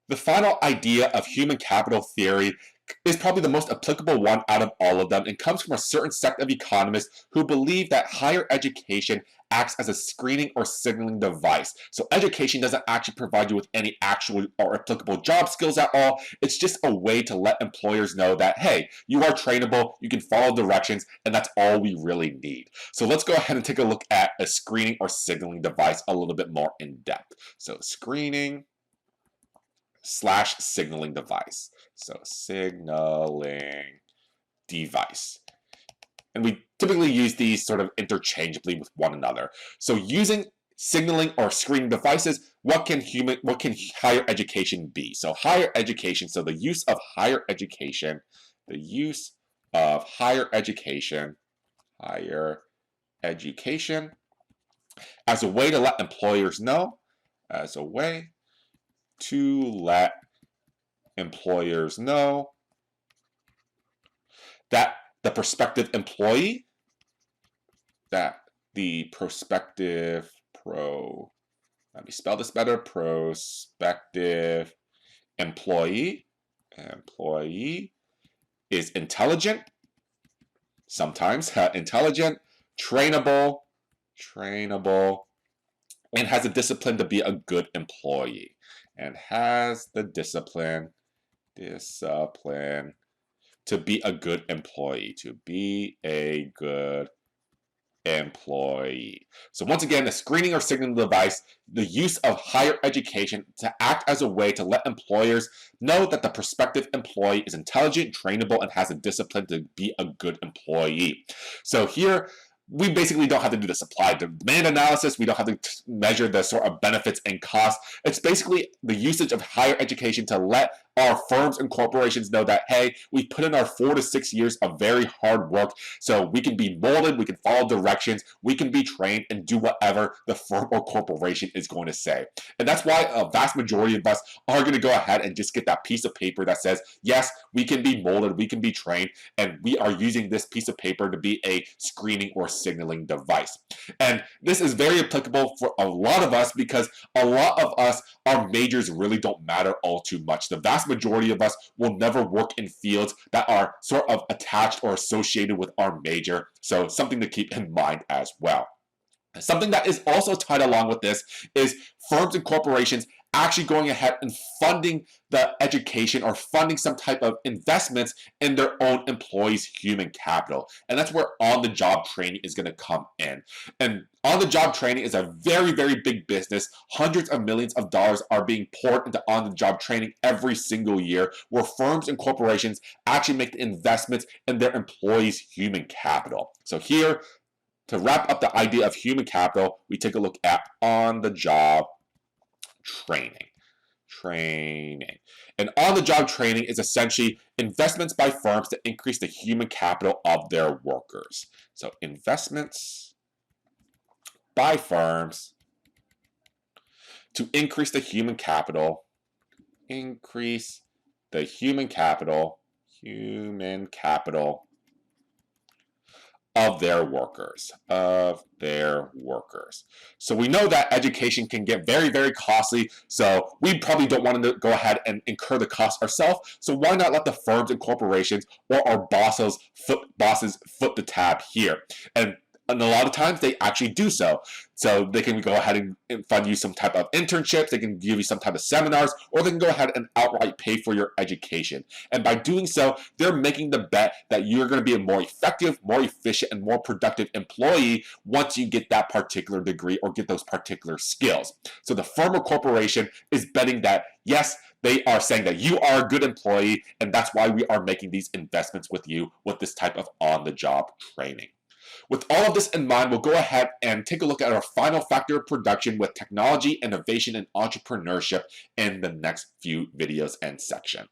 The final idea of human capital theory is probably the most applicable one out of all of them and comes from a certain sect of economists who believe that higher education acts as a screening or signaling device. So education doesn't actually provide you with any actual or applicable job skills at all. It's just a way to let employers know that, hey, you are trainable, you can follow directions, and that's all we really need. So let's go ahead and take a look at a screening or signaling device a little bit more in depth. So screening / signaling device. So signaling device. And we typically use these sort of interchangeably with one another. So using signaling or screening devices, what can higher education be? So higher education, so the use of higher education as a way to let employers know, that the prospective employee, let me spell this better, prospective employee is intelligent, sometimes intelligent, trainable, and has the discipline to be a good employee. To be a good employee. So once again, the screening or signaling device, the use of higher education to act as a way to let employers know that the prospective employee is intelligent, trainable, and has a discipline to be a good employee. So here, we basically don't have to do the supply demand analysis. We don't have to measure the sort of benefits and costs. It's basically the usage of higher education to let our firms and corporations know that, hey, we put in our 4 to 6 years of very hard work so we can be molded, we can follow directions, we can be trained and do whatever the firm or corporation is going to say. And that's why a vast majority of us are going to go ahead and just get that piece of paper that says, yes, we can be molded, we can be trained, and we are using this piece of paper to be a screening or signaling device. And this is very applicable for a lot of us because a lot of us, our majors really don't matter all too much. The vast majority of us will never work in fields that are sort of attached or associated with our major. So something to keep in mind as well. Something that is also tied along with this is firms and corporations actually going ahead and funding the education or funding some type of investments in their own employees' human capital. And that's where on-the-job training is going to come in. And on-the-job training is a very, very big business. Hundreds of millions of dollars are being poured into on-the-job training every single year, where firms and corporations actually make the investments in their employees' human capital. So here, to wrap up the idea of human capital, we take a look at on-the-job training. And on-the-job training is essentially investments by firms to increase the human capital of their workers. So investments by firms to increase the human capital, of their workers. So we know that education can get very, very costly, so we probably don't want to go ahead and incur the cost ourselves. So why not let the firms and corporations or our bosses foot the tab here? And a lot of times they actually do so. So they can go ahead and fund you some type of internships, they can give you some type of seminars, or they can go ahead and outright pay for your education. And by doing so, they're making the bet that you're going to be a more effective, more efficient, and more productive employee once you get that particular degree or get those particular skills. So the firm or corporation is betting that, yes, they are saying that you are a good employee, and that's why we are making these investments with you with this type of on-the-job training. With all of this in mind, we'll go ahead and take a look at our final factor of production with technology, innovation, and entrepreneurship in the next few videos and section.